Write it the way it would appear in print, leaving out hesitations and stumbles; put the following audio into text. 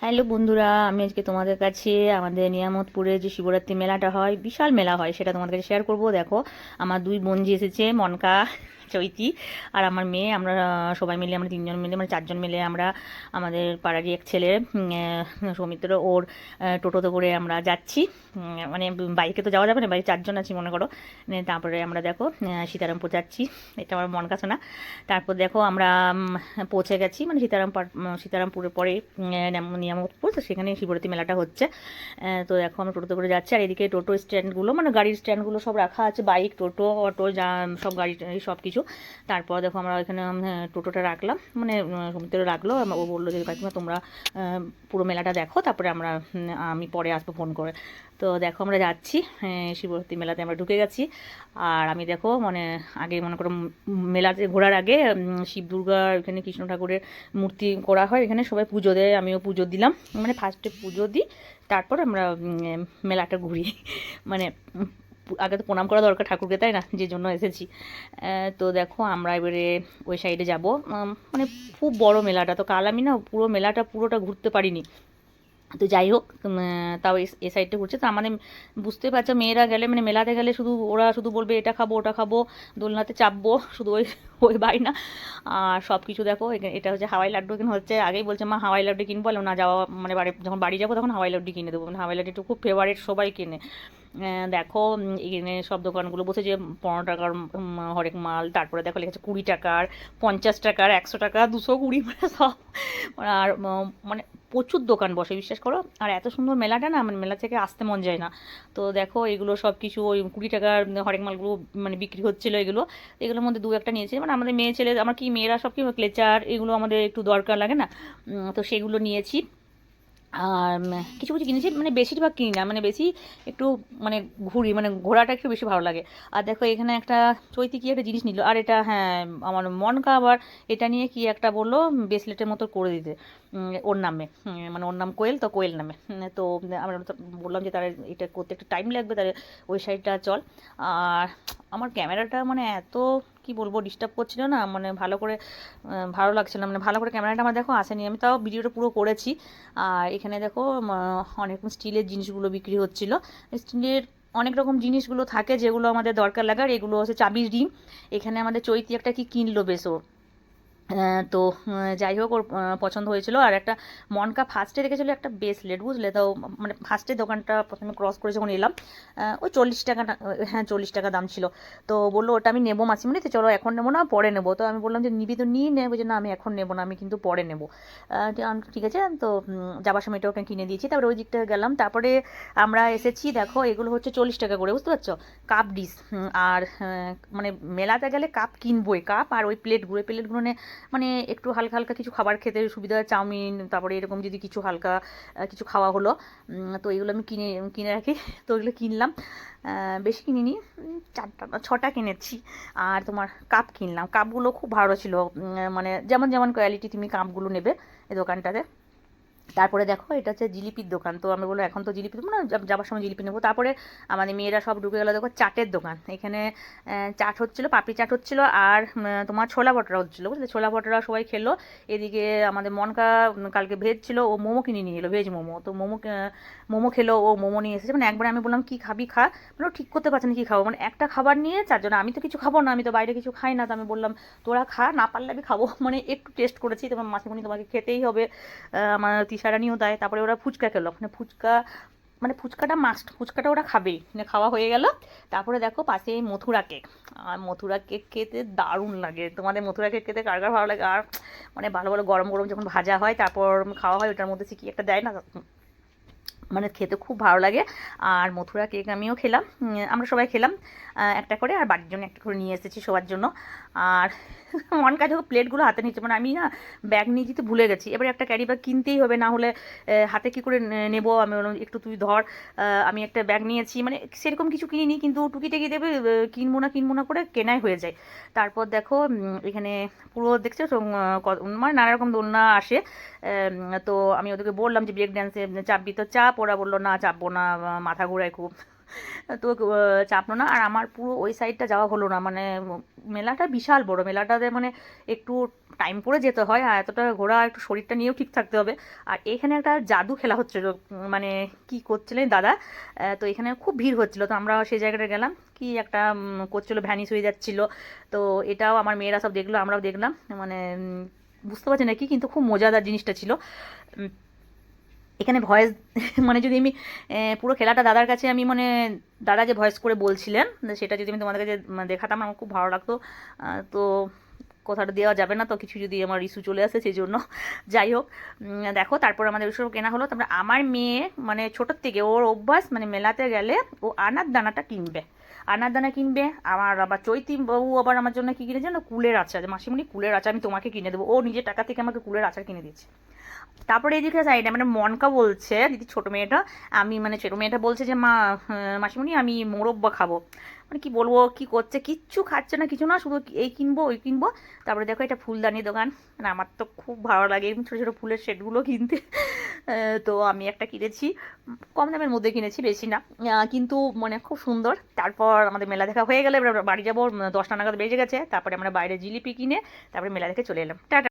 Hello বন্ধুরা, আমি আজকে তোমাদের কাছে আমাদের নিয়ামতপুরে যে শিবরাত্রি মেলাটা হয়, বিশাল মেলা হয়, সেটা তোমাদের কাছে শেয়ার করব। দেখো, আমার দুই বোনজি এসেছে, মনকা, চৈতি আর আমার মেয়ে। আমরা সবাই মিলে, আমরা তিনজন মিলে, মানে চারজন মিলে আমরা আমাদের পাড়ারই এক ছেলে সৌমিত্র, ওর টোটোতে করে আমরা যাচ্ছি। মানে বাইকে তো যাওয়া যাবে না, বাইরে চারজন আছি মনে করো। তারপরে আমরা দেখো সীতারামপুর যাচ্ছি, এটা আমার মন কাছে না। তারপর দেখো আমরা পৌঁছে গেছি, মানে সীতারামপুরের পরে নিয়ামতপুর, তো সেখানে শিবরাত্রি মেলাটা হচ্ছে। তো দেখো আমরা টোটোতে করে যাচ্ছি, আর এদিকে টোটো স্ট্যান্ডগুলো, মানে গাড়ির স্ট্যান্ডগুলো সব রাখা আছে, বাইক, টোটো, অটো, যা সব গাড়ি সব কিছু। তারপর দেখো আমরা এখানে টোটোটা রাখলাম, মানে সমুদ্রে রাখলো। ও বললো যে কাকিমা তোমরা পুরো মেলাটা দেখো, তারপরে আমি পরে আসবো ফোন করে। তো দেখো আমরা যাচ্ছি, শিবরাত্রি মেলাতে আমরা ঢুকে গেছি। আর আমি দেখো, মানে আগে মনে করো মেলাতে ঘোরার আগে শিব দুর্গা, এখানে কৃষ্ণ ঠাকুরের মূর্তি করা হয়, এখানে সবাই পুজো দেয়, আমিও পুজো দিলাম। মানে ফার্স্টে পুজো দিই, তারপর আমরা মেলাটা ঘুরি। মানে আগে তো প্রণাম করা দরকার ঠাকুরকে, তাই না, যে জন্য এসেছি। তো দেখো আমরা এবারে ওই সাইডে যাব। মানে খুব বড় মেলাটা, তো কাল আমি না পুরো মেলাটা পুরোটা ঘুরতে পারিনি। তো যাই হোক, তাও এ সাইডটা ঘুরছে। তো আমাদের বুঝতে পারছো, মেয়েরা গেলে, মানে মেলাতে গেলে শুধু ওরা শুধু বলবে এটা খাবো ওটা খাবো, দোলনাতে চাপবো, শুধু ওই ওই বাড়ি না। আর সব কিছু দেখো, এটা হচ্ছে হাওয়াই লাড্ডু, এখানে হচ্ছে। আগেই বলছে মা হাওয়াই লাড্ডু কিনবো, না যাওয়া মানে যখন বাড়ি যাবো তখন হাওয়াই লাড্ডু কিনে দেবো, মানে হাওয়াই লাড্ডু খুব ফেভারিট, সবাই কেনে। দেখো এখানে সব দোকানগুলো বসেছে, 15 টাকার হরেক মাল, তারপরে দেখো লেখা আছে 20 টাকার, 50 টাকার, 100 টাকা, 220, মানে সব। আর মানে প্রচুর দোকান বসে, বিশ্বাস করো। আর এত সুন্দর মেলাটা না, মানে মেলা থেকে আসতে মন যায় না। তো দেখো এগুলো সব কিছু ওই 20 টাকার হরেক মালগুলো মানে বিক্রি হচ্ছিলো। এগুলোর মধ্যে দু একটা নিয়েছে, মানে আমাদের মেয়ে ছেলে, আমার কি মেয়েরা সব কি ক্লেচার, এগুলো আমাদের একটু দরকার লাগে না। তো সেগুলো নিয়েছি। আর কিছু কিছু কিনেছি, মানে বেশিরভাগ কিনি না, মানে বেশি একটু মানে ঘুরি, মানে ঘোরাটা একটু বেশি ভালো লাগে। আর দেখো এখানে একটা চৈতি কি একটা জিনিস নিল, আর এটা হ্যাঁ আমার মনকা আবার এটা নিয়ে কি একটা বললো, ব্রেসলেটের মতো করে দিতে ওর নামে। মানে ওর নাম কোয়েল, তো কোয়েল নামে। তো আমরা তো বললাম যে তার এটা করতে একটু টাইম লাগবে, তার ওই সাইডটা চল। আর আমার ক্যামেরাটা মানে এত কি বলবো ডিস্টার্ব করছিল না, মানে ভালো করে ভালো লাগছিল না, মানে ভালো করে ক্যামেরাটা আমার দেখো আসেনি, আমি তাও ভিডিওটা পুরো করেছি। আর এখানে দেখো অনেক স্টিলের জিনিসগুলো বিক্রি হচ্ছিল। স্টিলের অনেক রকম জিনিসগুলো থাকে যেগুলো আমাদের দরকার লাগে, আর এগুলো হচ্ছে চাবির রিং। এখানে আমাদের চৈতি একটা কি কিনলো বেশ ও। তো যাই হোক, ওর পছন্দ হয়েছিল। আর একটা মনকা ফার্স্টে রেখেছিলো একটা ব্রেসলেট, বুঝলে তো। মানে ফার্স্টে দোকানটা প্রথমে ক্রস করে যখন এলাম, ওই 40 টাকা, হ্যাঁ 40 টাকা দাম ছিল। তো বললো ওটা আমি নেবো মাসিমণি, তো চলো এখন নেবো না পরে নেবো। তো আমি বললাম যে নিবি তো নিয়ে নেবো, যে না আমি এখন নেবো না, আমি কিন্তু পরে নেবো। ঠিক আছে। তো যাবার সময় এটা ওটা কিনে দিয়েছি, তারপরে ওই দিকটা গেলাম। তারপরে আমরা এসেছি, দেখো এগুলো হচ্ছে 40 টাকা করে, বুঝতে পারছো, কাপ ডিশ। আর মানে মেলাতে গেলে কাপ কিনবোই, কাপ আর ওই প্লেটগুলো মানে একটু হালকা হালকা কিছু খাবার খেতে সুবিধা হয়, চাউমিন, তারপরে এরকম যদি কিছু হালকা কিছু খাওয়া হলো। তো এগুলো আমি কিনে কিনে রাখি। তো এগুলো কিনলাম, বেশি কিনিনি, 4টা না 6টা কিনেছি। আর তোমার কাপ কিনলাম, কাপগুলো খুব ভালো ছিল। মানে যেমন যেমন কোয়ালিটি তুমি কাপগুলো নেবে এই দোকানটাতে। তারপরে দেখো এটা হচ্ছে জিলিপির দোকান। তো আমি বললো এখন তো জিলিপি দেবো না, যাবার সময় জিলিপি নেবো। তারপরে আমাদের মেয়েরা সব ঢুকে গেলো, দেখো চাটের দোকান। এখানে চাট হচ্ছিলো, পাপড়ি চাট হচ্ছিলো, আর তোমার ছোলা বটরা হচ্ছিলো, বুঝলে, ছোলা বটরা সবাই খেলো। এদিকে আমাদের মনকা কালকে ভেজ ছিল, ও মোমো কিনে নিয়ে এলো, ভেজ মোমো। তো মোমো খেলো, ও মোমো নিয়ে এসেছে। মানে একবার আমি বললাম কি খাবি খা, মানে ও ঠিক করতে পারছে না কি খাবো, মানে একটা খাবার নিয়ে চারজন। আমি তো কিছু খাবো না, আমি তো বাইরে কিছু খাই না। তো আমি বললাম তোরা খা, না পারলে আমি খাবো। মানে একটু টেস্ট করেছি, তোমার মাসিমণি তোমাকে খেতেই হবে, আমার তিশারানিও দেয়। তারপরে ওরা ফুচকা খেলো, মানে ফুচকা, মানে ফুচকাটা মাস্ট, ফুচকাটা ওরা খাবেই, মানে খাওয়া হয়ে গেল। তারপরে দেখো পাশে এই মথুরা কেক, আর মথুরা কেক খেতে দারুণ লাগে। তোমাদের মথুরা কেক খেতে কার কার ভালো লাগে? আর মানে ভালো ভালো গরম গরম যখন ভাজা হয় তারপর খাওয়া হয়, ওটার মধ্যে কি একটা দেয় না, মানে খেতে খুব ভালো লাগে। আর মথুরা কেক আমিও খেলাম, আমরা সবাই খেলাম একটা করে, আর বাড়ির জন্য একটা করে নিয়ে এসেছি সবার জন্য। আর মন কাজ প্লেটগুলো হাতে নিচ্ছে, মানে আমি না ব্যাগ নিয়ে যেতে ভুলে গেছি, এবারে একটা ক্যারি ব্যাগ কিনতেই হবে, না হলে হাতে কী করে নেবো। আমি বললাম একটু তুই ধর, আমি একটা ব্যাগ নিয়েছি, মানে সেরকম কিছু কিনিনি, কিন্তু টুকিটাকি দেবে, কিনবো না করে কেনাই হয়ে যায়। তারপর দেখো এখানে পুরো দেখছো তো, মানে নানা রকম দোলনা আসে। তো আমি ওদেরকে বললাম যে ব্রেক ড্যান্সে চাপবি, তো চাপ, ওরা বললো না চাপবো না, মাথা ঘোরায় খুব। তো চাপলো না। আর আমার পুরো ওই সাইডটা যাওয়া হলো না, মানে মেলাটা বিশাল বড়, মেলাটাতে মানে একটু টাইম করে যেতে হয়, আর এতটা ঘোরা একটু শরীরটা নিয়েও ঠিক থাকতে হবে। আর এখানে একটা জাদু খেলা হচ্ছিল, মানে কি করছিলেন দাদা, তো এখানে খুব ভিড় হচ্ছিল, তো আমরা সেই জায়গাটা গেলাম, কি একটা করছিল, ভ্যানিশ হয়ে যাচ্ছিল। তো এটাও আমার মেয়েরা সব দেখলো, আমরাও দেখলাম, মানে বুঝতে পারছি না কি, কিন্তু খুব মজাদার জিনিসটা ছিল। উম, এখানে ভয়েস মানে যদি আমি পুরো খেলাটা দাদার কাছে আমি মানে দাদা যে ভয়েস করে বলছিলেন, সেটা যদি আমি তোমাদের কাছে দেখাতাম আমার খুব ভালো লাগতো। তো কথাটা দেওয়া যাবে না তো, কিছু যদি আমার ইস্যু চলে আসে সেই জন্য। যাই হোক, দেখো তারপর আমাদের ওসব কেনা হলো। তারপরে আমার মেয়ে মানে ছোটোর থেকে ওর অভ্যাস, মানে মেলাতে গেলে ও আনার দানাটা কিনবে, আনার দানা কিনবে। আমার আবার চৈতি বাবু আবার আমার জন্য কী কিনেছে না, কুলের আচার, যে মাসিমণি কুলের আচার আমি তোমাকে কিনে দেবো, ও নিজের টাকা থেকে আমাকে কুলের আচার কিনে দিয়েছে। তারপরে এদিকে সাইডে মানে মনকা বলছে, দিদি ছোটো মেয়েটা, আমি মানে ছোটো মেয়েটা বলছে যে মা, মাসিমণি আমি মোরব্বা খাবো। মানে কি বলবো, কি করছে, কিচ্ছু খাচ্ছে না, কিছু না, শুধু এই কিনবো ওই কিনবো। তারপরে দেখো এটা ফুলদানি দোকান, মানে আমার তো খুব ভালো লাগে এরকম ছোটো ছোটো ফুলের সেটগুলো কিনতে। তো আমি একটা কিনেছি, কম দামের মধ্যে কিনেছি, বেশি না, কিন্তু মানে খুব সুন্দর। তারপর আমাদের মেলা দেখা হয়ে গেলে এবার বাড়ি যাবো, 10টা নাগাদ বেজে গেছে। তারপরে আমরা বাইরে জিলিপি কিনে তারপরে মেলা দেখে চলে এলাম। টাটা।